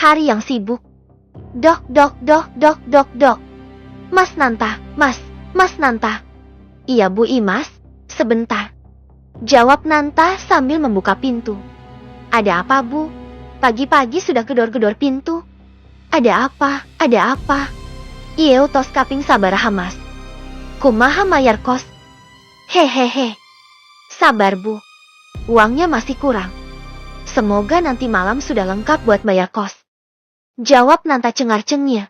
hari yang sibuk. Dok, dok, dok, dok, dok, dok. Mas Nanta, Mas Nanta. Iya Bu Imas, sebentar. Jawab Nanta sambil membuka pintu. Ada apa Bu? Pagi-pagi sudah gedor-gedor pintu. Ada apa? Ada apa? Iyo tos kaping sabaraha Mas. Kumaha mayar kos? Hehehe. Sabar Bu. Uangnya masih kurang. Semoga nanti malam sudah lengkap buat bayar kos. Jawab Nanta cengar-cengir.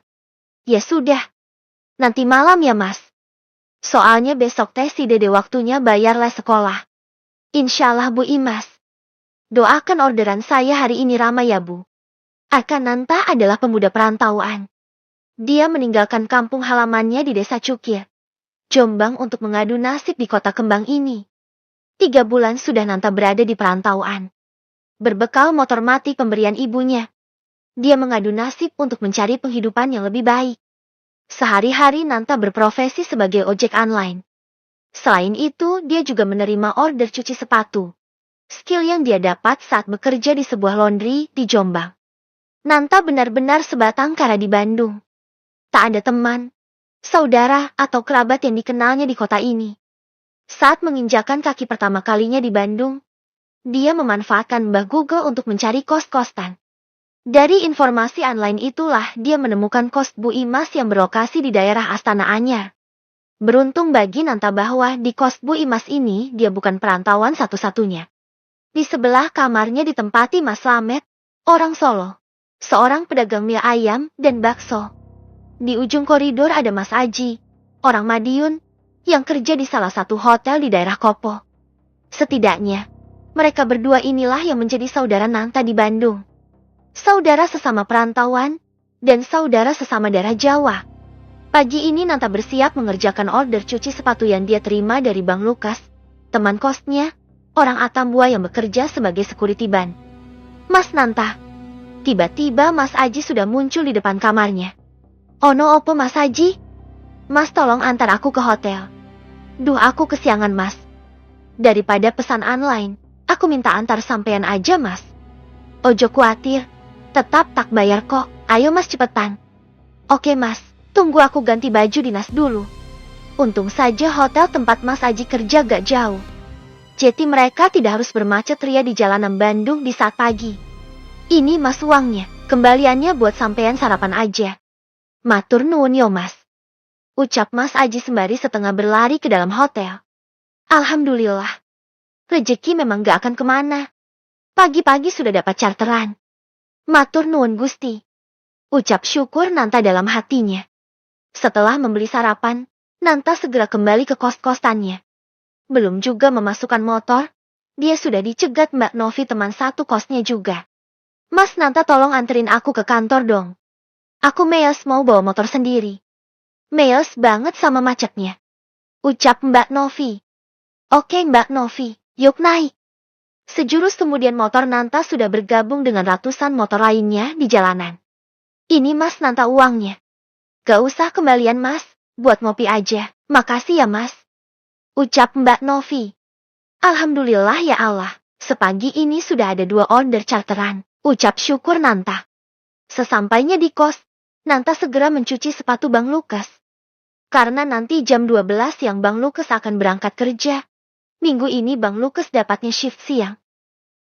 Ya sudah. Nanti malam ya Mas. Soalnya besok teh si Dede waktunya bayar les sekolah. Insyaallah Bu Imas. Doakan orderan saya hari ini ramai ya Bu. Aka Nanta adalah pemuda perantauan. Dia meninggalkan kampung halamannya di desa Cukir, Jombang untuk mengadu nasib di kota kembang ini. 3 bulan sudah Nanta berada di perantauan. Berbekal motor mati pemberian ibunya, dia mengadu nasib untuk mencari penghidupan yang lebih baik. Sehari-hari Nanta berprofesi sebagai ojek online. Selain itu, dia juga menerima order cuci sepatu. Skill yang dia dapat saat bekerja di sebuah laundry di Jombang. Nanta benar-benar sebatang kara di Bandung. Tak ada teman, saudara, atau kerabat yang dikenalnya di kota ini. Saat menginjakan kaki pertama kalinya di Bandung, dia memanfaatkan Mbah Google untuk mencari kos-kosan. Dari informasi online itulah dia menemukan kos Bu Imas yang berlokasi di daerah Astana Anyar. Beruntung bagi Nanta bahwa di kos Bu Imas ini dia bukan perantauan satu-satunya. Di sebelah kamarnya ditempati Mas Slamet, orang Solo, seorang pedagang mie ayam dan bakso. Di ujung koridor ada Mas Aji, orang Madiun, yang kerja di salah satu hotel di daerah Kopo. Setidaknya, mereka berdua inilah yang menjadi saudara Nanta di Bandung. Saudara sesama perantauan, dan saudara sesama daerah Jawa. Pagi ini Nanta bersiap mengerjakan order cuci sepatu yang dia terima dari Bang Lukas, teman kosnya, orang Atambua yang bekerja sebagai security ban. Mas Nanta. Tiba-tiba Mas Aji sudah muncul di depan kamarnya. Ono opo Mas Aji? Mas tolong antar aku ke hotel. Duh aku kesiangan Mas. Daripada pesan online, aku minta antar sampean aja Mas. Ojo kuatir, tetap tak bayar kok, ayo Mas cepetan. Oke Mas. Tunggu aku ganti baju dinas dulu. Untung saja hotel tempat Mas Aji kerja gak jauh. Jadi mereka tidak harus bermacet ria di jalanan Bandung di saat pagi. Ini Mas uangnya, kembaliannya buat sampean sarapan aja. Matur nuwun yo Mas. Ucap Mas Aji sembari setengah berlari ke dalam hotel. Alhamdulillah. Rezeki memang gak akan kemana. Pagi-pagi sudah dapat charteran. Matur nuwun Gusti. Ucap syukur Nanta dalam hatinya. Setelah membeli sarapan, Nanta segera kembali ke kos-kosannya. Belum juga memasukkan motor, dia sudah dicegat Mbak Novi teman satu kosnya juga. Mas Nanta tolong anterin aku ke kantor dong. Aku males mau bawa motor sendiri. Males banget sama macetnya. Ucap Mbak Novi. Oke Mbak Novi, yuk naik. Sejurus kemudian motor Nanta sudah bergabung dengan ratusan motor lainnya di jalanan. Ini Mas Nanta uangnya. Gak usah kembalian Mas, buat ngopi aja. Makasih ya Mas. Ucap Mbak Novi. Alhamdulillah ya Allah, sepagi ini sudah ada 2 order charteran. Ucap syukur Nanta. Sesampainya di kos, Nanta segera mencuci sepatu Bang Lukas. Karena nanti jam 12 siang Bang Lukas akan berangkat kerja. Minggu ini Bang Lukas dapatnya shift siang.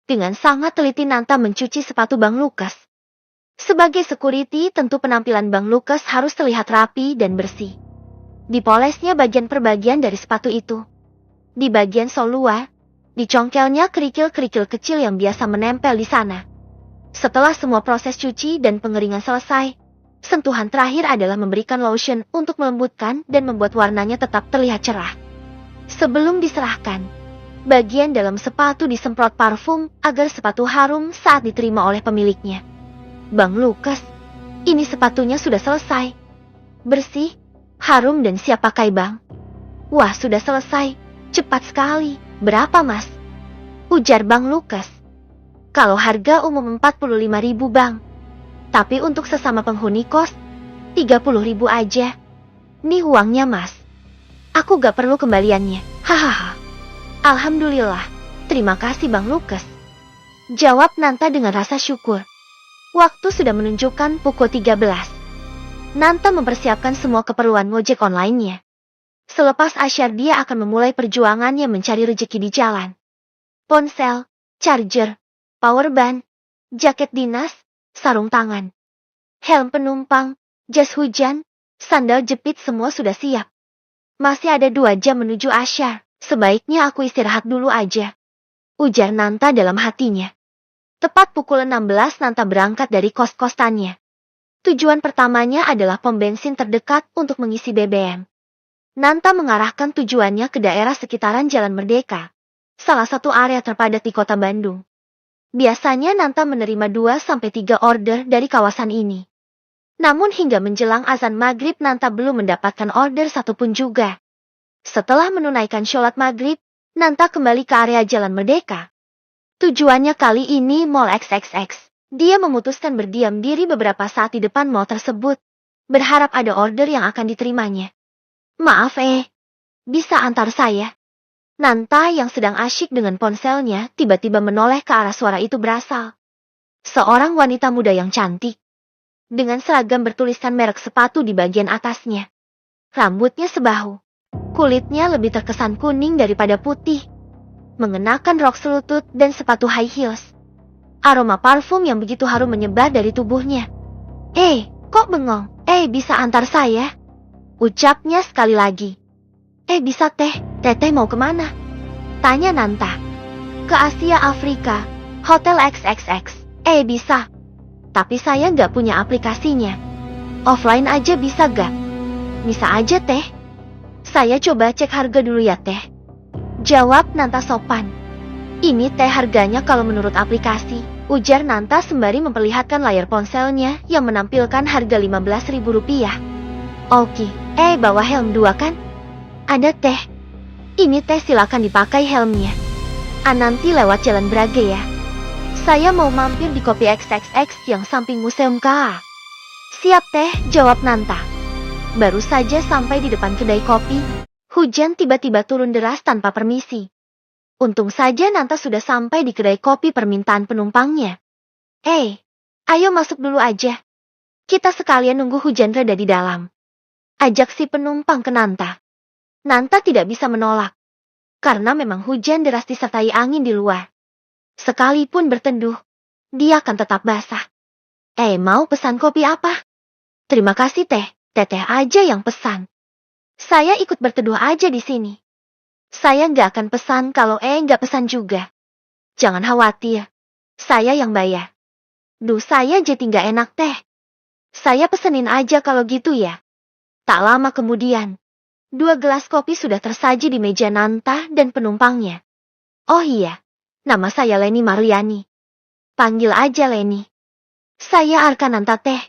Dengan sangat teliti Nanta mencuci sepatu Bang Lukas. Sebagai security, tentu penampilan Bang Lukas harus terlihat rapi dan bersih. Dipolesnya bagian per bagian dari sepatu itu. Di bagian sol luar, dicongkelnya kerikil-kerikil kecil yang biasa menempel di sana. Setelah semua proses cuci dan pengeringan selesai, sentuhan terakhir adalah memberikan lotion untuk melembutkan dan membuat warnanya tetap terlihat cerah. Sebelum diserahkan, bagian dalam sepatu disemprot parfum agar sepatu harum saat diterima oleh pemiliknya. Bang Lukas, ini sepatunya sudah selesai. Bersih, harum dan siap pakai Bang. Wah sudah selesai, cepat sekali. Berapa Mas? Ujar Bang Lukas. Kalau harga umum 45.000 Bang. Tapi untuk sesama penghuni kos, 30.000 aja. Nih uangnya Mas. Aku gak perlu kembaliannya. Hahaha. Alhamdulillah. Terima kasih Bang Lukas. Jawab Nanta dengan rasa syukur. Waktu sudah menunjukkan pukul 13. Nanta mempersiapkan semua keperluan ngojek online-nya. Selepas asyar dia akan memulai perjuangannya mencari rezeki di jalan. Ponsel, charger, powerbank, jaket dinas, sarung tangan, helm penumpang, jas hujan, sandal jepit semua sudah siap. Masih ada 2 jam menuju asyar, sebaiknya aku istirahat dulu aja, ujar Nanta dalam hatinya. Tepat pukul 16 Nanta berangkat dari kos-kostannya. Tujuan pertamanya adalah pom bensin terdekat untuk mengisi BBM. Nanta mengarahkan tujuannya ke daerah sekitaran Jalan Merdeka, salah satu area terpadat di kota Bandung. Biasanya Nanta menerima 2-3 order dari kawasan ini. Namun hingga menjelang azan maghrib Nanta belum mendapatkan order satupun juga. Setelah menunaikan sholat maghrib, Nanta kembali ke area Jalan Merdeka. Tujuannya kali ini Mall XXX. Dia memutuskan berdiam diri beberapa saat di depan mall tersebut, berharap ada order yang akan diterimanya. Maaf bisa antar saya? Nanta yang sedang asyik dengan ponselnya tiba-tiba menoleh ke arah suara itu berasal. Seorang wanita muda yang cantik, dengan seragam bertuliskan merek sepatu di bagian atasnya. Rambutnya sebahu, kulitnya lebih terkesan kuning daripada putih. Mengenakan rok selutut dan sepatu high heels. Aroma parfum yang begitu harum menyebar dari tubuhnya. Kok bengong? Bisa antar saya? Ucapnya sekali lagi. Bisa Teteh mau kemana? Tanya Nanta. Ke Asia Afrika, Hotel XXX. Bisa. Tapi saya nggak punya aplikasinya. Offline aja bisa gak? Bisa aja Teh. Saya coba cek harga dulu ya Teh. Jawab Nanta sopan. Ini Teh harganya kalau menurut aplikasi, ujar Nanta sembari memperlihatkan layar ponselnya yang menampilkan harga Rp15.000. Oke, bawa helm 2 kan? Ada Teh. Ini Teh silakan dipakai helmnya. Nanti lewat Jalan Braga ya. Saya mau mampir di Kopi XXX yang samping Museum KA. Siap Teh, jawab Nanta. Baru saja sampai di depan kedai kopi, hujan tiba-tiba turun deras tanpa permisi. Untung saja Nanta sudah sampai di kedai kopi permintaan penumpangnya. Ayo masuk dulu aja. Kita sekalian nunggu hujan reda di dalam. Ajak si penumpang ke Nanta. Nanta tidak bisa menolak, karena memang hujan deras disertai angin di luar. Sekalipun berteduh, dia akan tetap basah. Mau pesan kopi apa? Terima kasih Teh, Teteh aja yang pesan. Saya ikut berteduh aja di sini. Saya nggak akan pesan kalau nggak pesan juga. Jangan khawatir, saya yang bayar. Duh saya jadi nggak enak Teh. Saya pesenin aja kalau gitu ya. Tak lama kemudian, 2 gelas kopi sudah tersaji di meja Nanta dan penumpangnya. Oh iya, nama saya Leni Mariani. Panggil aja Leni. Saya Arkananta Teh.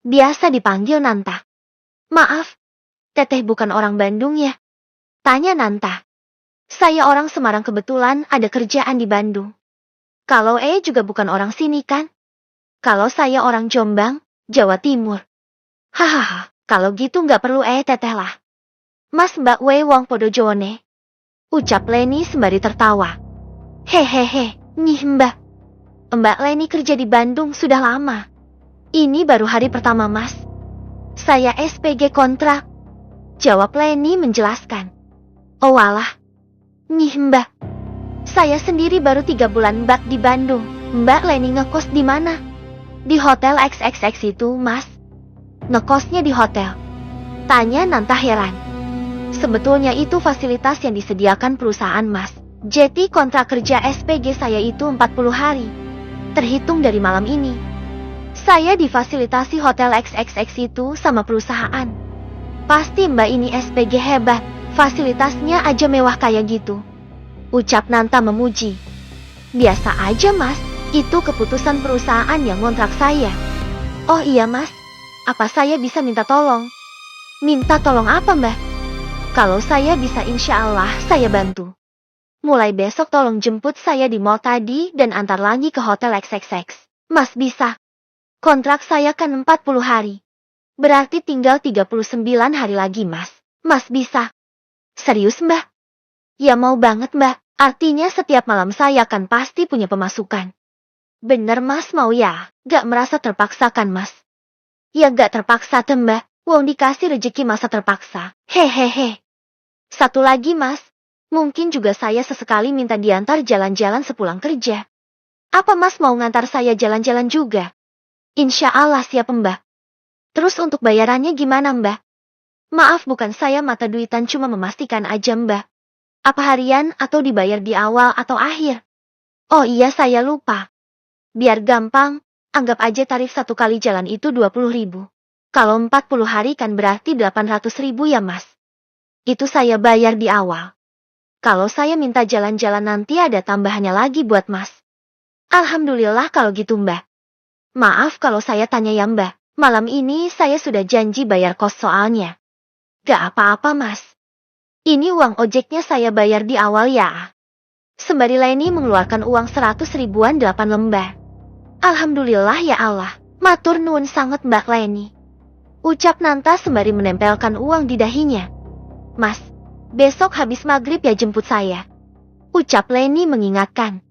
Biasa dipanggil Nanta. Maaf, Teteh bukan orang Bandung ya? Tanya Nanta. Saya orang Semarang kebetulan ada kerjaan di Bandung. Kalau juga bukan orang sini kan? Kalau saya orang Jombang, Jawa Timur. Hahaha, kalau gitu nggak perlu Teteh lah. Mas Mbak wong podo jone. Ucap Leni sembari tertawa. Hehehe, nih Mbak. Mbak Leni kerja di Bandung sudah lama. Ini baru hari pertama Mas. Saya SPG kontrak. Jawab Leni menjelaskan. Oh alah. Nih Mbak. Saya sendiri baru 3 bulan Mbak di Bandung. Mbak Leni ngekos di mana? Di Hotel XXX itu Mas. Ngekosnya di hotel? Tanya Nanta heran. Sebetulnya itu fasilitas yang disediakan perusahaan Mas. Jadi kontrak kerja SPG saya itu 40 hari. Terhitung dari malam ini. Saya difasilitasi Hotel XXX itu sama perusahaan. Pasti Mbak ini SPG hebat. Fasilitasnya aja mewah kayak gitu. Ucap Nanta memuji. Biasa aja Mas. Itu keputusan perusahaan yang ngontrak saya. Oh iya Mas. Apa saya bisa minta tolong? Minta tolong apa Mbak? Kalau saya bisa insya Allah saya bantu. Mulai besok tolong jemput saya di mall tadi dan antar lagi ke Hotel XXX. Mas bisa. Kontrak saya kan 40 hari. Berarti tinggal 39 hari lagi Mas. Mas bisa. Serius Mbak? Ya mau banget Mbak. Artinya setiap malam saya kan pasti punya pemasukan. Bener mas mau ya, gak merasa terpaksa kan mas? Ya gak terpaksa tuh mbak, wong dikasih rezeki masa terpaksa, hehehe. Satu lagi mas, mungkin juga saya sesekali minta diantar jalan-jalan sepulang kerja. Apa mas mau ngantar saya jalan-jalan juga? Insya Allah siap mbak. Terus untuk bayarannya gimana mbak? Maaf bukan saya mata duitan cuma memastikan aja mbak. Apa harian atau dibayar di awal atau akhir? Oh iya saya lupa. Biar gampang, anggap aja tarif satu kali jalan itu 20.000. Kalau 40 hari kan berarti 800.000 ya mas. Itu saya bayar di awal. Kalau saya minta jalan-jalan nanti ada tambahannya lagi buat mas. Alhamdulillah kalau gitu mbak. Maaf kalau saya tanya ya mbak. Malam ini saya sudah janji bayar kos soalnya. Gak apa-apa mas. Ini uang ojeknya saya bayar di awal ya. Sembari Leni mengeluarkan uang 100 ribuan 8 lembar. Alhamdulillah ya Allah, matur nuwun sangat Mbak Leni. Ucap Nanta sembari menempelkan uang di dahinya. Mas, besok habis maghrib ya jemput saya. Ucap Leni mengingatkan.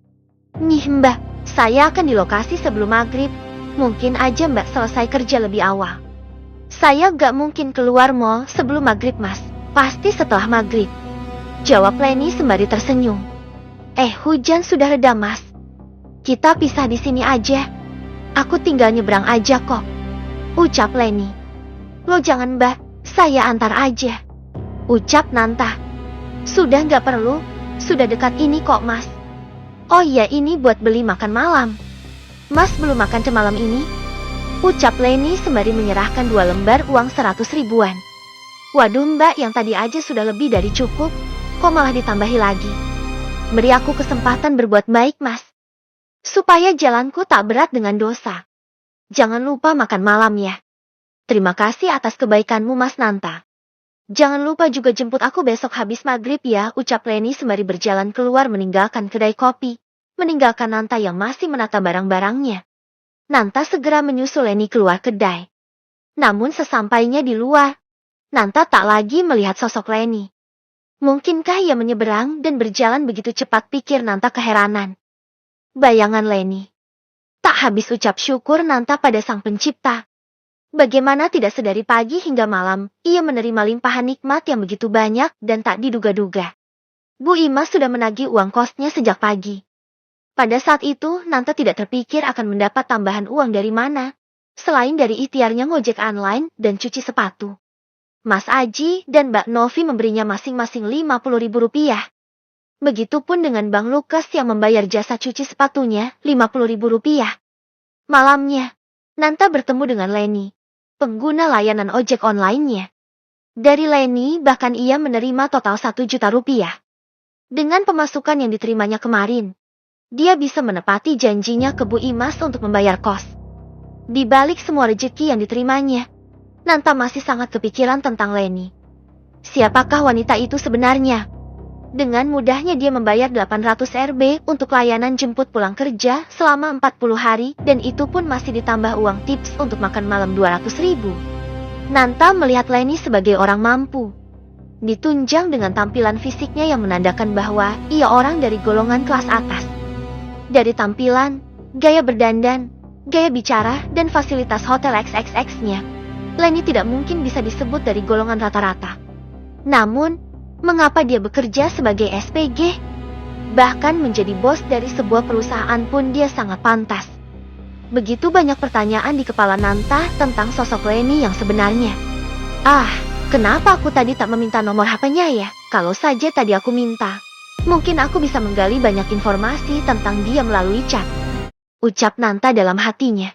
Nih Mbak, saya akan di lokasi sebelum maghrib. Mungkin aja Mbak selesai kerja lebih awal. Saya gak mungkin keluar mall sebelum maghrib mas, pasti setelah maghrib. Jawab Leni sembari tersenyum. Hujan sudah reda mas. Kita pisah di sini aja. Aku tinggal nyebrang aja kok. Ucap Leni. Lo jangan mbak, saya antar aja. Ucap Nanta. Sudah gak perlu, sudah dekat ini kok mas. Oh iya ini buat beli makan malam. Mas belum makan malam ini? Ucap Leni sembari menyerahkan 2 lembar uang 100 ribuan. Waduh mbak yang tadi aja sudah lebih dari cukup, kok malah ditambahi lagi. Beri aku kesempatan berbuat baik mas. Supaya jalanku tak berat dengan dosa. Jangan lupa makan malam ya. Terima kasih atas kebaikanmu Mas Nanta. Jangan lupa juga jemput aku besok habis maghrib ya, ucap Leni sembari berjalan keluar meninggalkan kedai kopi. Meninggalkan Nanta yang masih menata barang-barangnya. Nanta segera menyusul Leni keluar kedai. Namun sesampainya di luar, Nanta tak lagi melihat sosok Leni. Mungkinkah ia menyeberang dan berjalan begitu cepat, pikir Nanta keheranan. Bayangan Leni. Tak habis ucap syukur Nanta pada sang pencipta. Bagaimana tidak sedari pagi hingga malam, ia menerima limpahan nikmat yang begitu banyak dan tak diduga-duga. Bu Imas sudah menagih uang kosnya sejak pagi. Pada saat itu, Nanta tidak terpikir akan mendapat tambahan uang dari mana, selain dari ikhtiarnya ngojek online dan cuci sepatu. Mas Aji dan Mbak Novi memberinya masing-masing 50.000 rupiah. Begitupun dengan Bang Lukas yang membayar jasa cuci sepatunya 50.000 rupiah. Malamnya, Nanta bertemu dengan Leni, pengguna layanan ojek online-nya. Dari Leni bahkan ia menerima total 1 juta rupiah. Dengan pemasukan yang diterimanya kemarin, dia bisa menepati janjinya ke Bu Imas untuk membayar kos. Di balik semua rezeki yang diterimanya, Nanta masih sangat kepikiran tentang Leni. Siapakah wanita itu sebenarnya? Dengan mudahnya dia membayar 800 Rp untuk layanan jemput pulang kerja selama 40 hari dan itu pun masih ditambah uang tips untuk makan malam 200.000. Nanta melihat Leni sebagai orang mampu. Ditunjang dengan tampilan fisiknya yang menandakan bahwa ia orang dari golongan kelas atas. Dari tampilan, gaya berdandan, gaya bicara, dan fasilitas hotel XXX-nya, Leni tidak mungkin bisa disebut dari golongan rata-rata. Namun, mengapa dia bekerja sebagai SPG? Bahkan menjadi bos dari sebuah perusahaan pun dia sangat pantas. Begitu banyak pertanyaan di kepala Nanta tentang sosok Leni yang sebenarnya. Kenapa aku tadi tak meminta nomor HP-nya ya? Kalau saja tadi aku minta, mungkin aku bisa menggali banyak informasi tentang dia melalui chat. Ucap Nanta dalam hatinya.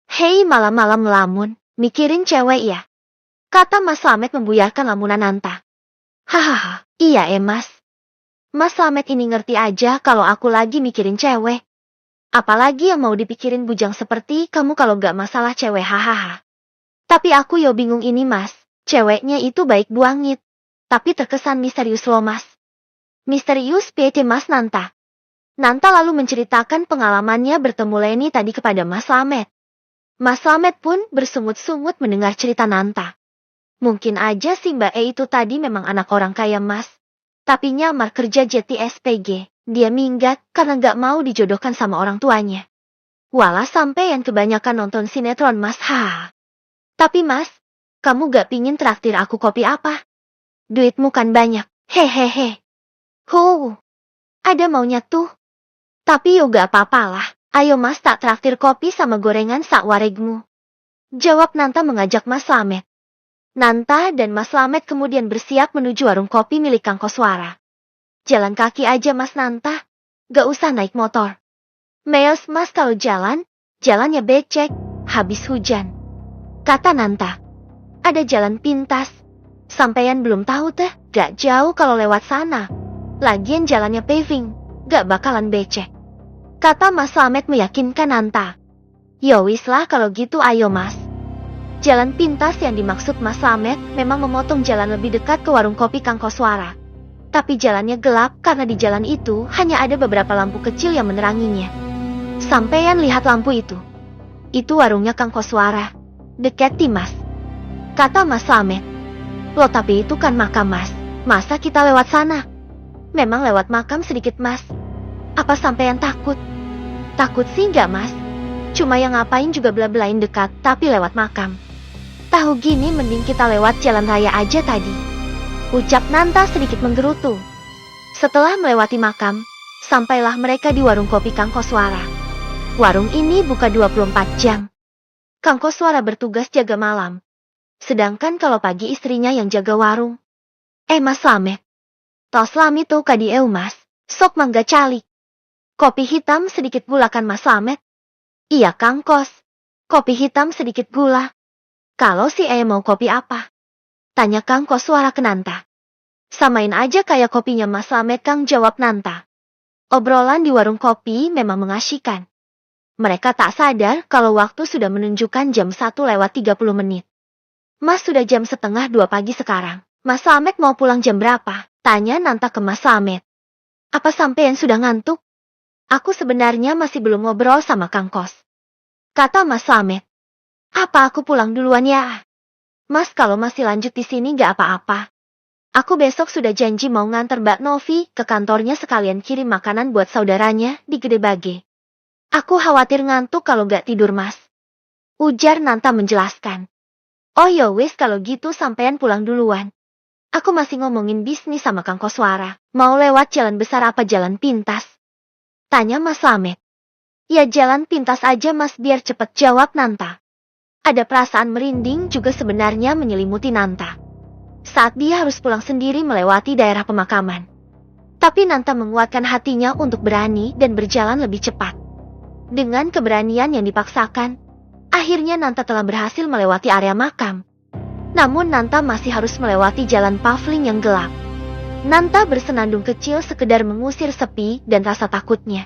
Hei malam-malam melamun, mikirin cewek ya? Kata Mas Slamet membuyarkan lamunan Nanta. Hahaha, iya Mas. Mas Slamet ini ngerti aja kalau aku lagi mikirin cewek. Apalagi yang mau dipikirin bujang seperti kamu kalau gak masalah cewek, hahaha. Tapi aku yo bingung ini Mas, ceweknya itu baik buangit. Tapi terkesan misterius loh Mas. Misterius PT Mas Nanta. Nanta lalu menceritakan pengalamannya bertemu Leni tadi kepada Mas Slamet. Mas Slamet pun bersungut-sungut mendengar cerita Nanta. Mungkin aja si Mbak E itu tadi memang anak orang kaya Mas. Tapi nyamar kerja jadi SPG. Dia minggat karena gak mau dijodohkan sama orang tuanya. Walah sampeyan kebanyakan nonton sinetron Mas. Tapi Mas, kamu gak pingin traktir aku kopi apa? Duitmu kan banyak. Hehehe. Ada maunya tuh. Tapi yo gak apa-apalah. Ayo Mas tak traktir kopi sama gorengan sak waregmu. Jawab Nanta mengajak Mas Slamet. Nanta dan Mas Slamet kemudian bersiap menuju warung kopi milik Kang Koswara. Jalan kaki aja Mas Nanta. Gak usah naik motor. Meos Mas kalau jalan, jalannya becek, habis hujan. Kata Nanta. Ada jalan pintas. Sampeyan belum tahu teh, gak jauh kalau lewat sana. Lagian jalannya paving, gak bakalan becek. Kata Mas Slamet meyakinkan Nanta. Yowis lah kalau gitu ayo Mas. Jalan pintas yang dimaksud Mas Slamet memang memotong jalan lebih dekat ke warung kopi Kang Koswara. Tapi jalannya gelap karena di jalan itu hanya ada beberapa lampu kecil yang meneranginya. Sampeyan lihat lampu itu. Itu warungnya Kang Koswara. Deketi Mas. Kata Mas Slamet. Loh tapi itu kan makam Mas. Masa kita lewat sana? Memang lewat makam sedikit Mas. Apa sampeyan takut? Takut sih enggak Mas. Cuma yang ngapain juga bela-belain dekat tapi lewat makam. Tahu gini mending kita lewat jalan raya aja tadi. Ucap Nanta sedikit menggerutu. Setelah melewati makam, sampailah mereka di warung kopi Kang Koswara. Warung ini buka 24 jam. Kang Koswara bertugas jaga malam. Sedangkan kalau pagi istrinya yang jaga warung. Mas Slamet. Tos lami tuh kadi Mas. Sok mangga calik. Kopi hitam sedikit gula kan Mas Slamet? Iya Kang Kos. Kopi hitam sedikit gula. Kalau si mau kopi apa? Tanya Kang Koswara ke Nanta. Samain aja kayak kopinya Mas Slamet Kang, jawab Nanta. Obrolan di warung kopi memang mengasyikkan. Mereka tak sadar kalau waktu sudah menunjukkan jam 1:30. Mas sudah jam 1:30 pagi sekarang. Mas Slamet mau pulang jam berapa? Tanya Nanta ke Mas Slamet. Apa sampean sudah ngantuk? Aku sebenarnya masih belum ngobrol sama Kang Kos. Kata Mas Slamet. Apa aku pulang duluan ya? Mas kalau masih lanjut di sini gak apa-apa. Aku besok sudah janji mau nganter Mbak Novi ke kantornya sekalian kirim makanan buat saudaranya di Gede Bage. Aku khawatir ngantuk kalau gak tidur Mas. Ujar Nanta menjelaskan. Oh ya wis kalau gitu sampean pulang duluan. Aku masih ngomongin bisnis sama Kang Koswara. Mau lewat jalan besar apa jalan pintas? Tanya Mas Slamet. Ya jalan pintas aja Mas biar cepet, jawab Nanta. Ada perasaan merinding juga sebenarnya menyelimuti Nanta. Saat dia harus pulang sendiri melewati daerah pemakaman. Tapi Nanta menguatkan hatinya untuk berani dan berjalan lebih cepat. Dengan keberanian yang dipaksakan, akhirnya Nanta telah berhasil melewati area makam. Namun Nanta masih harus melewati jalan pavling yang gelap. Nanta bersenandung kecil sekedar mengusir sepi dan rasa takutnya.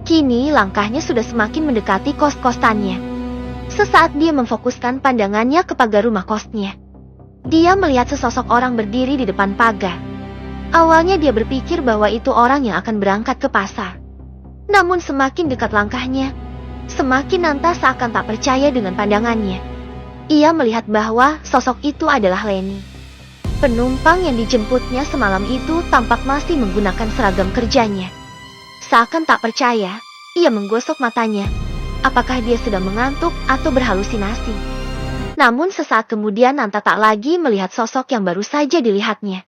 Kini langkahnya sudah semakin mendekati kos-kosannya. Sesaat dia memfokuskan pandangannya ke pagar rumah kosnya. Dia melihat sesosok orang berdiri di depan pagar. Awalnya dia berpikir bahwa itu orang yang akan berangkat ke pasar. Namun semakin dekat langkahnya, semakin Nanta seakan tak percaya dengan pandangannya. Ia melihat bahwa sosok itu adalah Leni. Penumpang yang dijemputnya semalam itu tampak masih menggunakan seragam kerjanya. Seakan tak percaya, ia menggosok matanya. Apakah dia sedang mengantuk atau berhalusinasi? Namun sesaat kemudian Nanta tak lagi melihat sosok yang baru saja dilihatnya.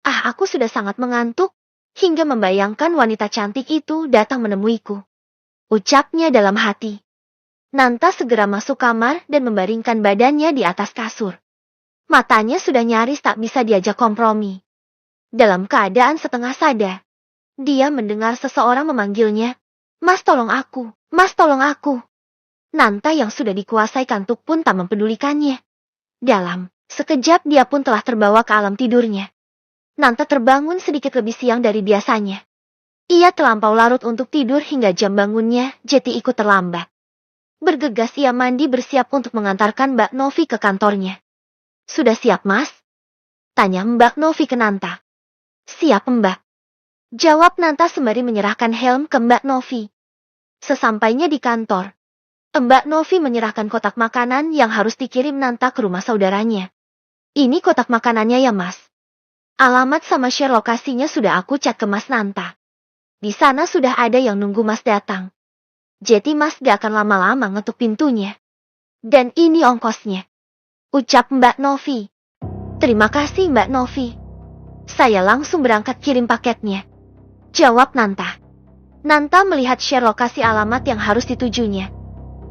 Aku sudah sangat mengantuk, hingga membayangkan wanita cantik itu datang menemuiku. Ucapnya dalam hati. Nanta segera masuk kamar dan membaringkan badannya di atas kasur. Matanya sudah nyaris tak bisa diajak kompromi. Dalam keadaan setengah sadar, dia mendengar seseorang memanggilnya. Mas tolong aku, Mas tolong aku. Nanta yang sudah dikuasai kantuk pun tak mempedulikannya. Dalam sekejap dia pun telah terbawa ke alam tidurnya. Nanta terbangun sedikit lebih siang dari biasanya. Ia terlampau larut untuk tidur hingga jam bangunnya jadi ikut terlambat. Bergegas ia mandi bersiap untuk mengantarkan Mbak Novi ke kantornya. Sudah siap Mas? Tanya Mbak Novi ke Nanta. Siap Mbak. Jawab Nanta sembari menyerahkan helm ke Mbak Novi. Sesampainya di kantor, Mbak Novi menyerahkan kotak makanan yang harus dikirim Nanta ke rumah saudaranya. Ini kotak makanannya ya Mas. Alamat sama share lokasinya sudah aku chat ke Mas Nanta. Di sana sudah ada yang nunggu Mas datang. Jadi Mas gak akan lama-lama ngetuk pintunya. Dan ini ongkosnya, ucap Mbak Novi. Terima kasih Mbak Novi. Saya langsung berangkat kirim paketnya, jawab Nanta. Nanta melihat share lokasi alamat yang harus ditujunya,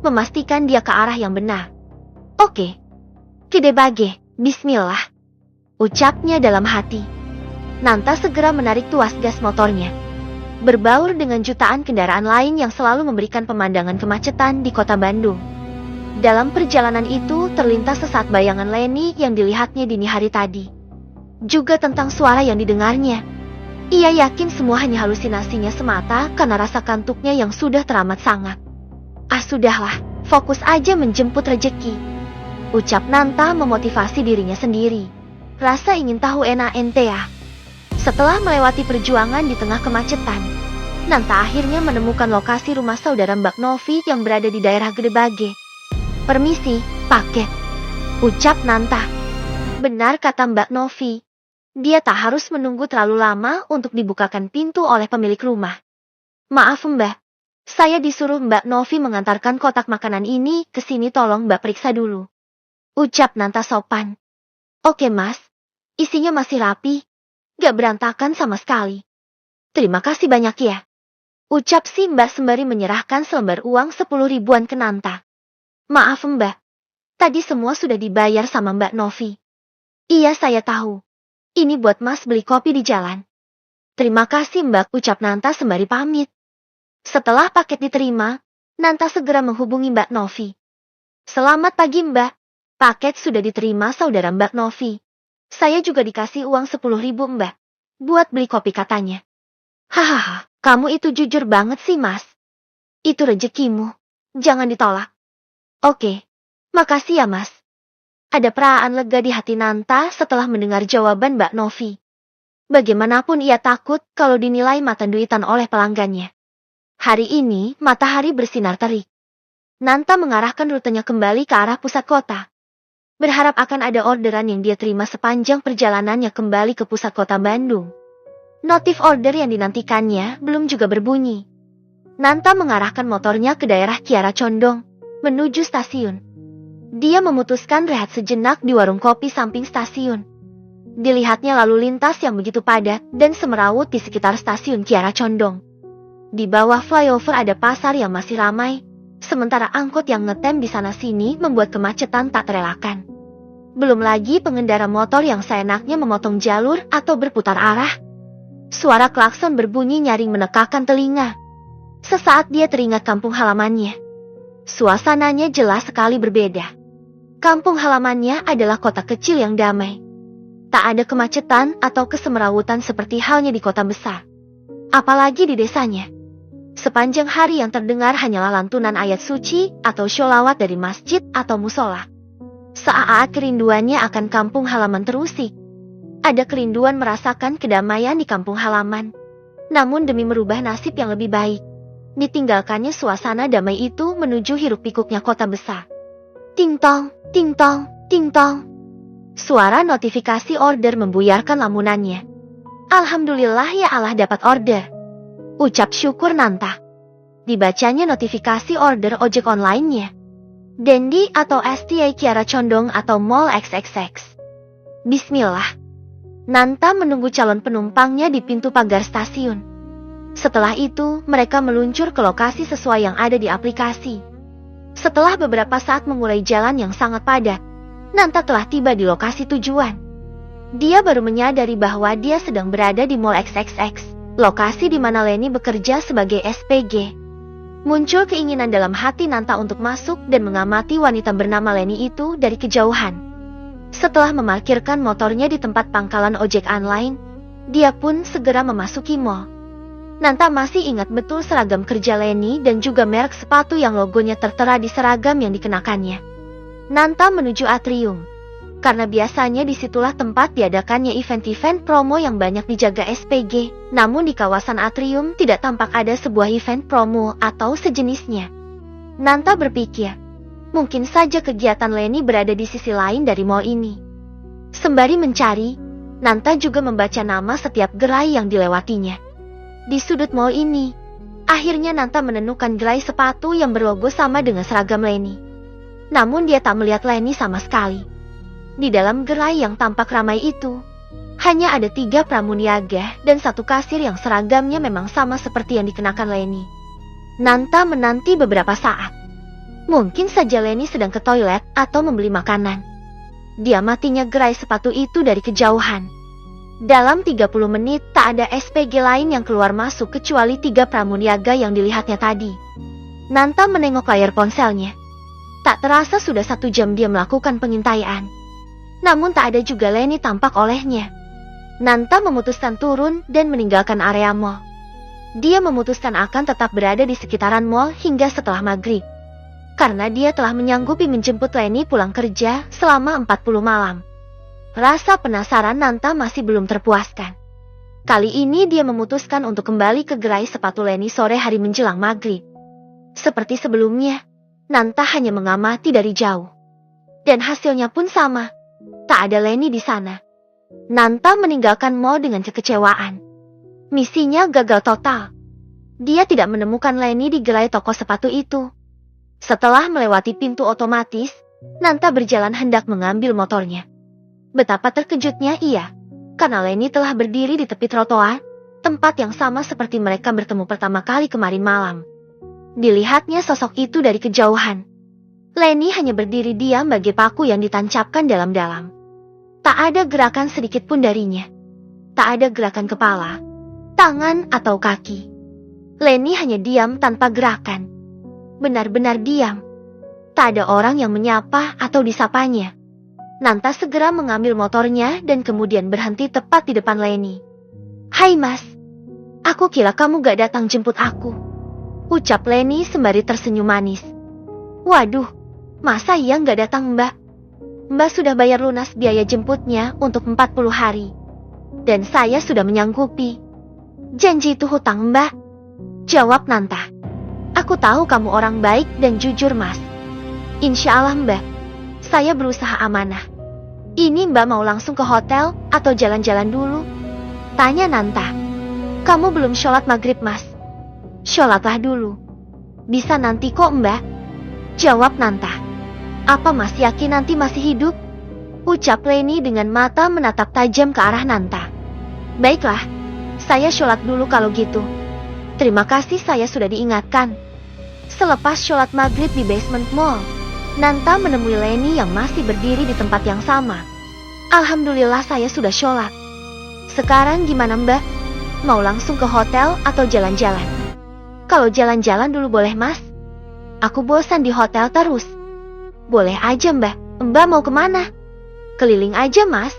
memastikan dia ke arah yang benar. Oke, Kidebage, bismillah, ucapnya dalam hati. Nanta segera menarik tuas gas motornya, berbaur dengan jutaan kendaraan lain yang selalu memberikan pemandangan kemacetan di kota Bandung. Dalam perjalanan itu terlintas sesaat bayangan Leni yang dilihatnya dini hari tadi. Juga tentang suara yang didengarnya. Ia yakin semua hanya halusinasinya semata karena rasa kantuknya yang sudah teramat sangat. Ah sudahlah, fokus aja menjemput rejeki, ucap Nanta memotivasi dirinya sendiri. Rasa ingin tahu enak ente ya. Setelah melewati perjuangan di tengah kemacetan, Nanta akhirnya menemukan lokasi rumah saudara Mbak Novi yang berada di daerah Gedebage. Permisi, paket, ucap Nanta. Benar kata Mbak Novi. Dia tak harus menunggu terlalu lama untuk dibukakan pintu oleh pemilik rumah. Maaf Mbak, saya disuruh Mbak Novi mengantarkan kotak makanan ini ke sini, tolong Mbak periksa dulu, ucap Nanta sopan. Oke Mas, isinya masih rapi, gak berantakan sama sekali. Terima kasih banyak ya, ucap si Mbak sembari menyerahkan selembar uang 10 ribuan ke Nanta. Maaf Mbak, tadi semua sudah dibayar sama Mbak Novi. Iya saya tahu. Ini buat Mas beli kopi di jalan. Terima kasih Mbak, ucap Nanta sembari pamit. Setelah paket diterima, Nanta segera menghubungi Mbak Novi. Selamat pagi Mbak, paket sudah diterima saudara Mbak Novi. Saya juga dikasih uang 10 ribu Mbak, buat beli kopi katanya. Hahaha, kamu itu jujur banget sih Mas. Itu rezekimu, jangan ditolak. Oke, makasih ya Mas. Ada perasaan lega di hati Nanta setelah mendengar jawaban Mbak Novi. Bagaimanapun ia takut kalau dinilai mata duitan oleh pelanggannya. Hari ini matahari bersinar terik. Nanta mengarahkan rutenya kembali ke arah pusat kota. Berharap akan ada orderan yang dia terima sepanjang perjalanannya kembali ke pusat kota Bandung. Notif order yang dinantikannya belum juga berbunyi. Nanta mengarahkan motornya ke daerah Kiara Condong, menuju stasiun. Dia memutuskan rehat sejenak di warung kopi samping stasiun. Dilihatnya lalu lintas yang begitu padat dan semerawut di sekitar stasiun Kiara Condong. Di bawah flyover ada pasar yang masih ramai, sementara angkot yang ngetem di sana-sini membuat kemacetan tak terelakkan. Belum lagi pengendara motor yang seenaknya memotong jalur atau berputar arah. Suara klakson berbunyi nyaring menekakkan telinga. Sesaat dia teringat kampung halamannya. Suasananya jelas sekali berbeda. Kampung halamannya adalah kota kecil yang damai. Tak ada kemacetan atau kesemerawutan seperti halnya di kota besar. Apalagi di desanya. Sepanjang hari yang terdengar hanyalah lantunan ayat suci atau sholawat dari masjid atau musola. Saat kerinduannya akan kampung halaman terusik. Ada kerinduan merasakan kedamaian di kampung halaman. Namun demi merubah nasib yang lebih baik, ditinggalkannya suasana damai itu menuju hiruk pikuknya kota besar. Ting tong, ting tong, ting tong. Suara notifikasi order membuyarkan lamunannya. Alhamdulillah ya Allah dapat order, ucap syukur Nanta. Dibacanya notifikasi order ojek online-nya. Dendi atau STA Kiara Condong atau Mall XXX. Bismillah. Nanta menunggu calon penumpangnya di pintu pagar stasiun. Setelah itu, mereka meluncur ke lokasi sesuai yang ada di aplikasi. Setelah beberapa saat memulai jalan yang sangat padat, Nanta telah tiba di lokasi tujuan. Dia baru menyadari bahwa dia sedang berada di Mall XXX, lokasi di mana Leni bekerja sebagai SPG. Muncul keinginan dalam hati Nanta untuk masuk dan mengamati wanita bernama Leni itu dari kejauhan. Setelah memarkirkan motornya di tempat pangkalan ojek online, dia pun segera memasuki mall. Nanta masih ingat betul seragam kerja Leni dan juga merek sepatu yang logonya tertera di seragam yang dikenakannya. Nanta menuju atrium, karena biasanya disitulah tempat diadakannya event-event promo yang banyak dijaga SPG. Namun di kawasan atrium tidak tampak ada sebuah event promo atau sejenisnya. Nanta berpikir, mungkin saja kegiatan Leni berada di sisi lain dari mall ini. Sembari mencari, Nanta juga membaca nama setiap gerai yang dilewatinya. Di sudut mall ini, Akhirnya Nanta menemukan gerai sepatu yang berlogo sama dengan seragam Leni. Namun dia tak melihat Leni sama sekali. Di dalam gerai yang tampak ramai itu, hanya ada 3 pramuniaga dan 1 kasir yang seragamnya memang sama seperti yang dikenakan Leni. Nanta menanti beberapa saat. Mungkin saja Leni sedang ke toilet atau membeli makanan. Dia matinya gerai sepatu itu dari kejauhan. Dalam 30 menit tak ada SPG lain yang keluar masuk kecuali 3 pramuniaga yang dilihatnya tadi. Nanta menengok layar ponselnya. Tak terasa sudah 1 jam dia melakukan pengintaian. Namun tak ada juga Leni tampak olehnya. Nanta memutuskan turun dan meninggalkan area mall. Dia memutuskan akan tetap berada di sekitaran mall hingga setelah maghrib. Karena dia telah menyanggupi menjemput Leni pulang kerja selama 40 malam. Rasa penasaran Nanta masih belum terpuaskan. Kali ini dia memutuskan untuk kembali ke gerai sepatu Leni sore hari menjelang maghrib. Seperti sebelumnya, Nanta hanya mengamati dari jauh. Dan hasilnya pun sama. Tak ada Leni di sana. Nanta meninggalkan mall dengan kekecewaan. Misinya gagal total. Dia tidak menemukan Leni di gerai toko sepatu itu. Setelah melewati pintu otomatis, Nanta berjalan hendak mengambil motornya. Betapa terkejutnya ia, karena Leni telah berdiri di tepi trotoar, tempat yang sama seperti mereka bertemu pertama kali kemarin malam. Dilihatnya sosok itu dari kejauhan. Leni hanya berdiri diam bagai paku yang ditancapkan dalam-dalam. Tak ada gerakan sedikit pun darinya. Tak ada gerakan kepala, tangan atau kaki. Leni hanya diam tanpa gerakan. Benar-benar diam. Tak ada orang yang menyapa atau disapanya. Nanta segera mengambil motornya dan kemudian berhenti tepat di depan Leni. "Hai mas, aku kira kamu gak datang jemput aku," ucap Leni sembari tersenyum manis. "Waduh, masa iya gak datang mbak? Mbak sudah bayar lunas biaya jemputnya untuk 40 hari. Dan saya sudah menyanggupi. Janji itu hutang mbak," jawab Nanta. "Aku tahu kamu orang baik dan jujur mas. Insya Allah mbak. Saya berusaha amanah. Ini mbak mau langsung ke hotel atau jalan-jalan dulu?" tanya Nanta. "Kamu belum sholat maghrib mas." "Sholatlah dulu. Bisa nanti kok mbak," jawab Nanta. "Apa mas yakin nanti masih hidup?" ucap Leni dengan mata menatap tajam ke arah Nanta. "Baiklah, saya sholat dulu kalau gitu. Terima kasih saya sudah diingatkan." Selepas sholat maghrib di basement mall, Nanta menemui Leni yang masih berdiri di tempat yang sama. "Alhamdulillah saya sudah sholat. Sekarang gimana mbak? Mau langsung ke hotel atau jalan-jalan?" "Kalau jalan-jalan dulu boleh mas. Aku bosan di hotel terus." "Boleh aja mbak. Mbak mau kemana?" "Keliling aja mas.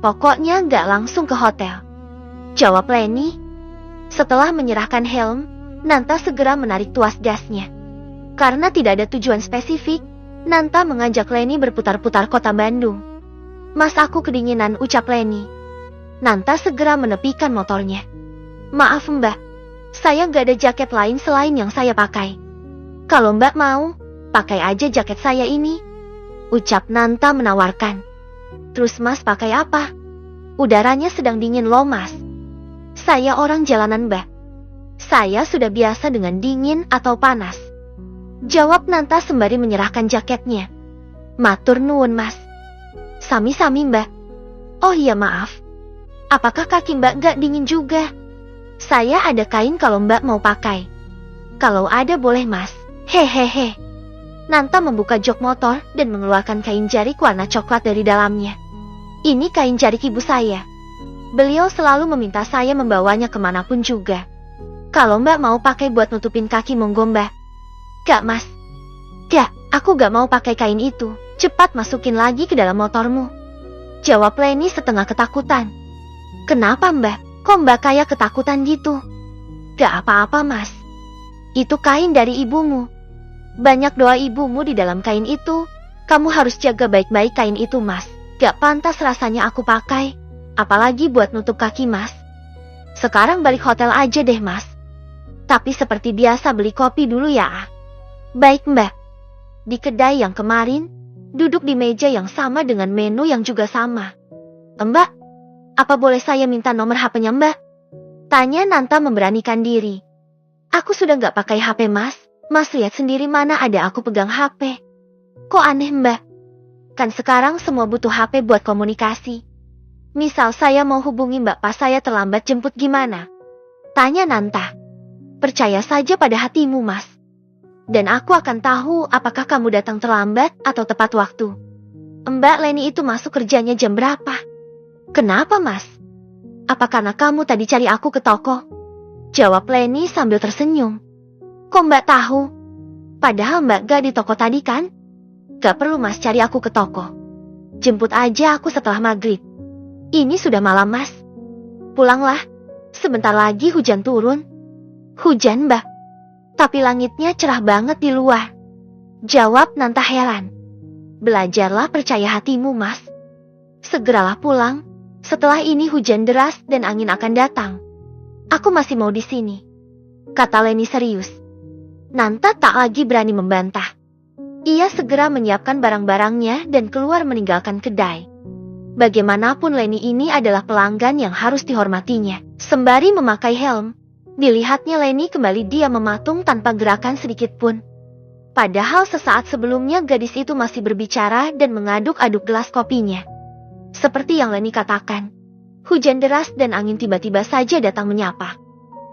Pokoknya nggak langsung ke hotel," jawab Leni. Setelah menyerahkan helm, Nanta segera menarik tuas gasnya. Karena tidak ada tujuan spesifik, Nanta mengajak Leni berputar-putar kota Bandung. "Mas aku kedinginan," ucap Leni. Nanta segera menepikan motornya. "Maaf mbak, saya gak ada jaket lain selain yang saya pakai. Kalau mbak mau, pakai aja jaket saya ini," ucap Nanta menawarkan. "Terus mas pakai apa? Udaranya sedang dingin loh mas." "Saya orang jalanan mbak. Saya sudah biasa dengan dingin atau panas," jawab Nanta sembari menyerahkan jaketnya. "Matur nuwun mas." "Sami-sami mbak." "Oh iya maaf. Apakah kaki mbak gak dingin juga? Saya ada kain kalau mbak mau pakai." "Kalau ada boleh mas." "Hehehe." Nanta membuka jok motor dan mengeluarkan kain jarik warna coklat dari dalamnya. "Ini kain jarik ibu saya. Beliau selalu meminta saya membawanya kemanapun juga. Kalau mbak mau pakai buat nutupin kaki monggo mbak." "Gak mas. Gak, aku gak mau pakai kain itu. Cepat masukin lagi ke dalam motormu," jawab Leni setengah ketakutan. "Kenapa mbak? Kok mbak kayak ketakutan gitu?" "Gak apa-apa mas. Itu kain dari ibumu. Banyak doa ibumu di dalam kain itu. Kamu harus jaga baik-baik kain itu mas. Gak pantas rasanya aku pakai. Apalagi buat nutup kaki mas. Sekarang balik hotel aja deh mas. Tapi seperti biasa beli kopi dulu ya." "Baik mbak." Di kedai yang kemarin, duduk di meja yang sama dengan menu yang juga sama. "Mbak, apa boleh saya minta nomor HP-nya mbak?" tanya Nanta memberanikan diri. Aku sudah nggak pakai HP mas. Mas lihat sendiri mana ada aku pegang HP. Kok aneh mbak? Kan sekarang semua butuh HP buat komunikasi. Misal saya mau hubungi mbak pas saya terlambat jemput gimana? Tanya Nanta. Percaya saja pada hatimu mas. Dan aku akan tahu apakah kamu datang terlambat atau tepat waktu. Mbak Leni itu masuk kerjanya jam berapa? Kenapa mas? Apa karena kamu tadi cari aku ke toko? Jawab Leni sambil tersenyum. Kok mbak tahu? Padahal mbak gak di toko tadi kan? Gak perlu mas cari aku ke toko. Jemput aja aku setelah maghrib. Ini sudah malam mas. Pulanglah. Sebentar lagi hujan turun. Hujan mbak? Tapi langitnya cerah banget di luar. Jawab Nanta heran. Belajarlah percaya hatimu mas. Segeralah pulang. Setelah ini hujan deras dan angin akan datang. Aku masih mau di sini. Kata Leni serius. Nanta tak lagi berani membantah. Ia segera menyiapkan barang-barangnya dan keluar meninggalkan kedai. Bagaimanapun Leni ini adalah pelanggan yang harus dihormatinya. Sembari memakai helm, dilihatnya Leni kembali diam mematung tanpa gerakan sedikit pun. Padahal sesaat sebelumnya gadis itu masih berbicara dan mengaduk-aduk gelas kopinya. Seperti yang Leni katakan, hujan deras dan angin tiba-tiba saja datang menyapa.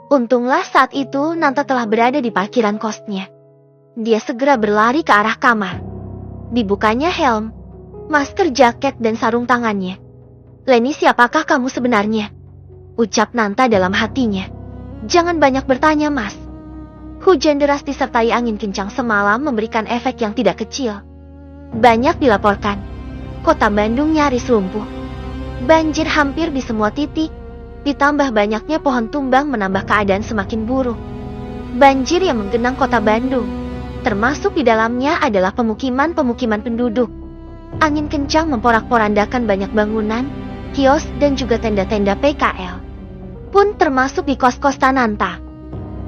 Untunglah saat itu Nanta telah berada di parkiran kosnya. Dia segera berlari ke arah kamar. Dibukanya helm, masker, jaket, dan sarung tangannya. Leni, siapakah kamu sebenarnya? Ucap Nanta dalam hatinya. Jangan banyak bertanya mas. Hujan deras disertai angin kencang semalam memberikan efek yang tidak kecil. Banyak dilaporkan. Kota Bandung nyaris lumpuh. Banjir hampir di semua titik. Ditambah banyaknya pohon tumbang menambah keadaan semakin buruk. Banjir yang menggenang kota Bandung. Termasuk di dalamnya adalah pemukiman-pemukiman penduduk. Angin kencang memporak-porandakan banyak bangunan, kios, dan juga tenda-tenda PKL. Pun termasuk di kos-kos Nanta.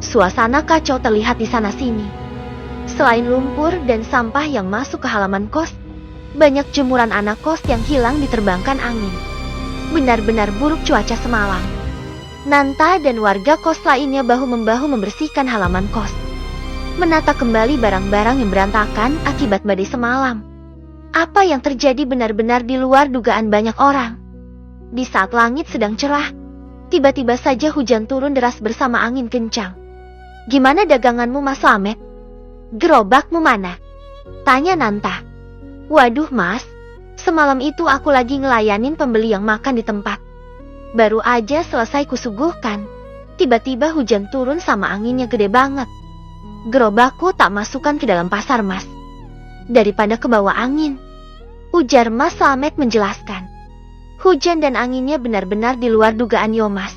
Suasana kacau terlihat di sana-sini. Selain lumpur dan sampah yang masuk ke halaman kos, banyak jemuran anak kos yang hilang diterbangkan angin. Benar-benar buruk cuaca semalam. Nanta dan warga kos lainnya bahu-membahu membersihkan halaman kos. Menata kembali barang-barang yang berantakan akibat badai semalam. Apa yang terjadi benar-benar di luar dugaan banyak orang. Di saat langit sedang cerah, tiba-tiba saja hujan turun deras bersama angin kencang. Gimana daganganmu Mas Slamet? Gerobakmu mana? Tanya Nanta. Waduh mas, semalam itu aku lagi ngelayanin pembeli yang makan di tempat. Baru aja selesai kusuguhkan. Tiba-tiba hujan turun sama anginnya gede banget. Gerobakku tak masukkan ke dalam pasar mas. Daripada ke bawah angin. Ujar Mas Slamet menjelaskan. Hujan dan anginnya benar-benar di luar dugaan yo mas.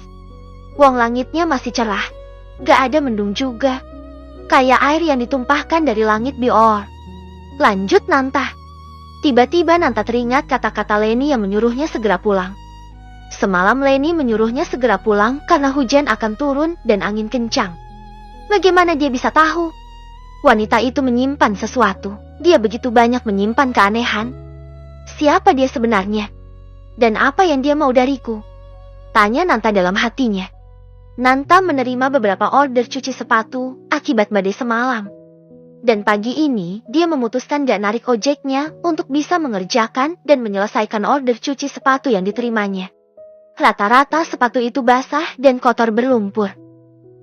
Wong langitnya masih cerah. Gak ada mendung juga. Kayak air yang ditumpahkan dari langit bior. Lanjut Nanta. Tiba-tiba Nanta teringat kata-kata Leni yang menyuruhnya segera pulang. Semalam Leni menyuruhnya segera pulang karena hujan akan turun dan angin kencang. Bagaimana dia bisa tahu? Wanita itu menyimpan sesuatu. Dia begitu banyak menyimpan keanehan. Siapa dia sebenarnya? Dan apa yang dia mau dariku? Tanya Nanta dalam hatinya. Nanta menerima beberapa order cuci sepatu akibat badai semalam. Dan pagi ini, dia memutuskan gak narik ojeknya untuk bisa mengerjakan dan menyelesaikan order cuci sepatu yang diterimanya. Rata-rata sepatu itu basah dan kotor berlumpur.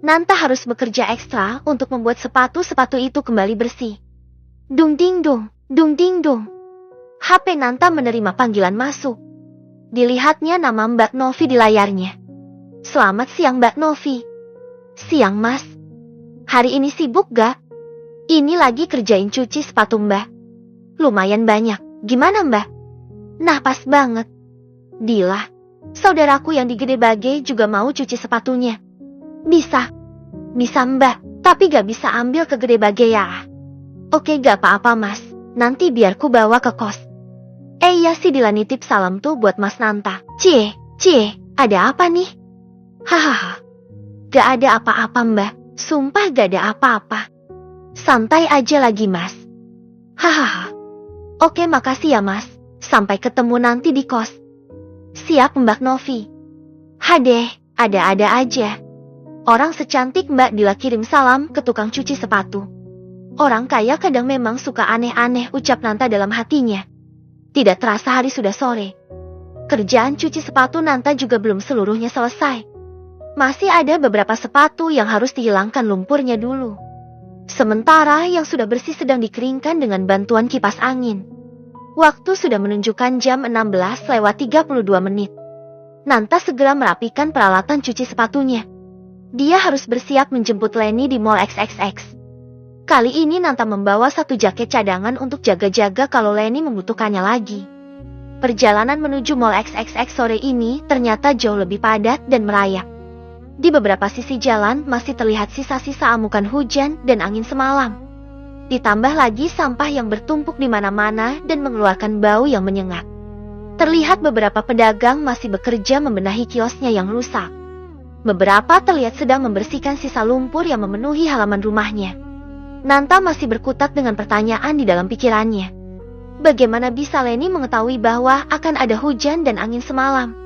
Nanta harus bekerja ekstra untuk membuat sepatu-sepatu itu kembali bersih. Dung ding dung, dung ding dung. HP Nanta menerima panggilan masuk. Dilihatnya nama Mbak Novi di layarnya. Selamat siang Mbak Novi. Siang mas. Hari ini sibuk gak? Ini lagi kerjain cuci sepatu mbak. Lumayan banyak. Gimana mbak? Nah pas banget. Dila, saudaraku yang di Gede Bage juga mau cuci sepatunya. Bisa. Bisa mbak, tapi gak bisa ambil ke Gede Bage ya. Oke gak apa-apa mas, nanti biar ku bawa ke kos. Iya sih Dila nitip salam tuh buat mas Nanta. Cie, ada apa nih? Hahaha. Gak ada apa-apa mbak, sumpah gak ada apa-apa. Santai aja lagi mas. Hahaha. Oke makasih ya mas. Sampai ketemu nanti di kos. Siap Mbak Novi. Hadeh, ada-ada aja. Orang secantik Mbak Dila kirim salam ke tukang cuci sepatu. Orang kaya kadang memang suka aneh-aneh, ucap Nanta dalam hatinya. Tidak terasa hari sudah sore. Kerjaan cuci sepatu Nanta juga belum seluruhnya selesai. Masih ada beberapa sepatu yang harus dihilangkan lumpurnya dulu. Sementara yang sudah bersih sedang dikeringkan dengan bantuan kipas angin. Waktu sudah menunjukkan jam 16:32. Nanta segera merapikan peralatan cuci sepatunya. Dia harus bersiap menjemput Leni di Mall XXX. Kali ini Nanta membawa satu jaket cadangan untuk jaga-jaga kalau Leni membutuhkannya lagi. Perjalanan menuju Mall XXX sore ini ternyata jauh lebih padat dan merayap. Di beberapa sisi jalan masih terlihat sisa-sisa amukan hujan dan angin semalam. Ditambah lagi sampah yang bertumpuk di mana-mana dan mengeluarkan bau yang menyengat. Terlihat beberapa pedagang masih bekerja membenahi kiosnya yang rusak. Beberapa terlihat sedang membersihkan sisa lumpur yang memenuhi halaman rumahnya. Nanta masih berkutat dengan pertanyaan di dalam pikirannya. Bagaimana bisa Leni mengetahui bahwa akan ada hujan dan angin semalam?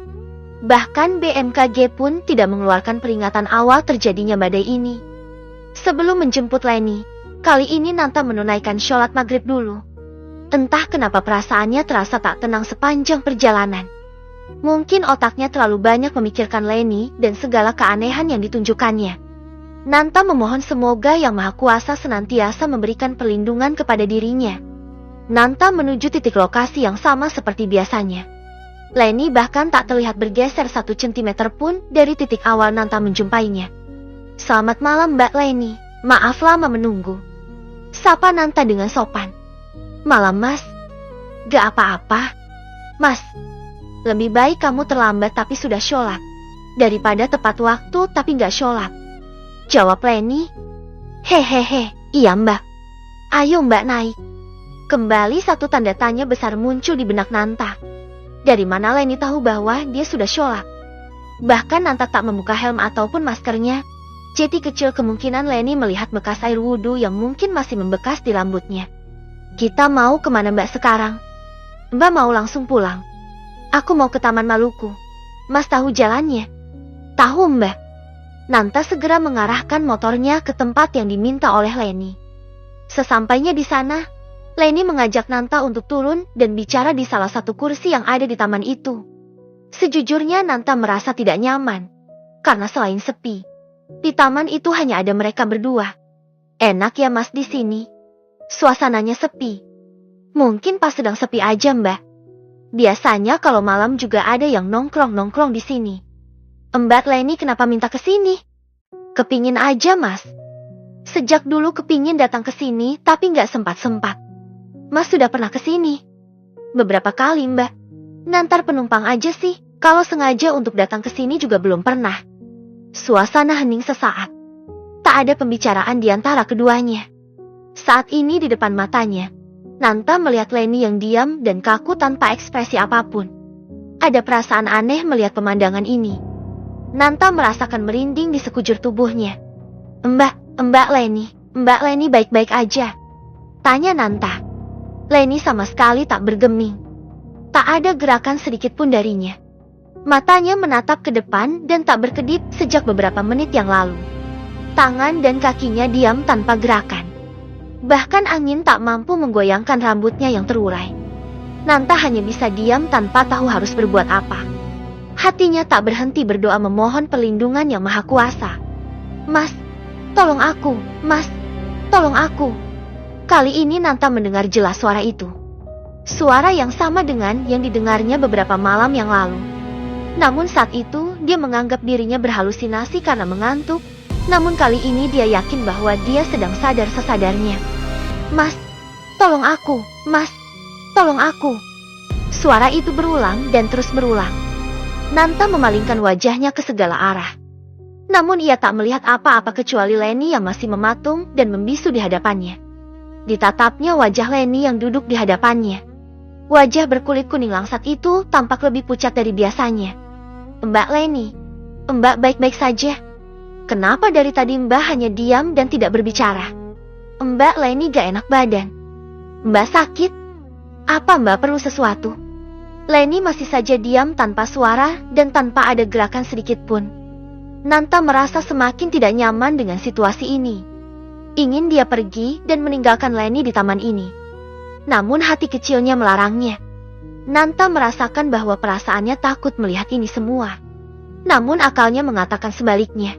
Bahkan BMKG pun tidak mengeluarkan peringatan awal terjadinya badai ini. Sebelum menjemput Leni, kali ini Nanta menunaikan sholat maghrib dulu. Entah kenapa perasaannya terasa tak tenang sepanjang perjalanan. Mungkin otaknya terlalu banyak memikirkan Leni dan segala keanehan yang ditunjukkannya. Nanta memohon semoga Yang Maha Kuasa senantiasa memberikan perlindungan kepada dirinya. Nanta menuju titik lokasi yang sama seperti biasanya. Leni bahkan tak terlihat bergeser 1 cm pun dari titik awal Nanta menjumpainya. "Selamat malam Mbak Leni, maaf lama menunggu," sapa Nanta dengan sopan. "Malam Mas." "Gak apa-apa, Mas. Lebih baik kamu terlambat tapi sudah sholat, daripada tepat waktu tapi gak sholat," jawab Leni. "Hehehe, iya Mbak. Ayo Mbak naik." Kembali satu tanda tanya besar muncul di benak Nanta. Dari mana Leni tahu bahwa dia sudah sholat? Bahkan Nanta tak membuka helm ataupun maskernya. Jadi kecil kemungkinan Leni melihat bekas air wudhu yang mungkin masih membekas di rambutnya. "Kita mau kemana Mbak sekarang?" "Mbak mau langsung pulang. Aku mau ke Taman Maluku. Mas tahu jalannya?" "Tahu Mbak." Nanta segera mengarahkan motornya ke tempat yang diminta oleh Leni. Sesampainya di sana, Leni mengajak Nanta untuk turun dan bicara di salah satu kursi yang ada di taman itu. Sejujurnya Nanta merasa tidak nyaman, karena selain sepi, di taman itu hanya ada mereka berdua. "Enak ya Mas di sini? Suasananya sepi." "Mungkin pas sedang sepi aja Mbak. Biasanya kalau malam juga ada yang nongkrong-nongkrong di sini." "Mbak Leni kenapa minta ke sini?" "Kepingin aja Mas. Sejak dulu kepingin datang ke sini tapi nggak sempat-sempat." "Mas sudah pernah ke sini?" "Beberapa kali Mbak. Ngantar penumpang aja sih. Kalau sengaja untuk datang ke sini juga belum pernah." Suasana hening sesaat. Tak ada pembicaraan di antara keduanya. Saat ini di depan matanya, Nanta melihat Leni yang diam dan kaku tanpa ekspresi apapun. Ada perasaan aneh melihat pemandangan ini. Nanta merasakan merinding di sekujur tubuhnya. Mbak Leni baik-baik aja?" tanya Nanta. Leni sama sekali tak bergeming. Tak ada gerakan sedikit pun darinya. Matanya menatap ke depan dan tak berkedip sejak beberapa menit yang lalu. Tangan dan kakinya diam tanpa gerakan. Bahkan angin tak mampu menggoyangkan rambutnya yang terurai. Nanta hanya bisa diam tanpa tahu harus berbuat apa. Hatinya tak berhenti berdoa memohon perlindungan Yang Maha Kuasa. "Mas, tolong aku, Mas, tolong aku." Kali ini Nanta mendengar jelas suara itu. Suara yang sama dengan yang didengarnya beberapa malam yang lalu. Namun saat itu dia menganggap dirinya berhalusinasi karena mengantuk. Namun kali ini dia yakin bahwa dia sedang sadar sesadarnya. "Mas, tolong aku, Mas, tolong aku." Suara itu berulang dan terus berulang. Nanta memalingkan wajahnya ke segala arah. Namun ia tak melihat apa-apa kecuali Leni yang masih mematung dan membisu di hadapannya. Ditatapnya wajah Leni yang duduk di hadapannya. Wajah berkulit kuning langsat itu tampak lebih pucat dari biasanya. "Mbak Leni, Mbak baik-baik saja? Kenapa dari tadi Mbak hanya diam dan tidak berbicara?" Mbak Leni gak enak badan. "Mbak sakit? Apa Mbak perlu sesuatu?" Leni masih saja diam tanpa suara dan tanpa ada gerakan sedikit pun. Nanta merasa semakin tidak nyaman dengan situasi ini. Ingin dia pergi dan meninggalkan Leni di taman ini. Namun hati kecilnya melarangnya. Nanta merasakan bahwa perasaannya takut melihat ini semua. Namun akalnya mengatakan sebaliknya.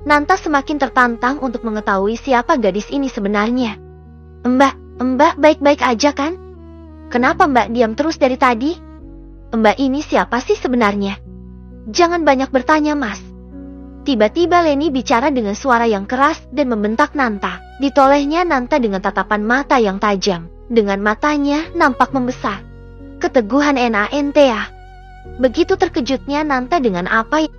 Nanta semakin tertantang untuk mengetahui siapa gadis ini sebenarnya. Mbak baik-baik aja kan? Kenapa Mbak diam terus dari tadi? Mbak ini siapa sih sebenarnya? Jangan banyak bertanya, Mas. Tiba-tiba Leni bicara dengan suara yang keras dan membentak Nanta. Ditolehnya Nanta dengan tatapan mata yang tajam. Dengan matanya nampak membesar. Keteguhan NANTA. Begitu terkejutnya Nanta dengan apa yang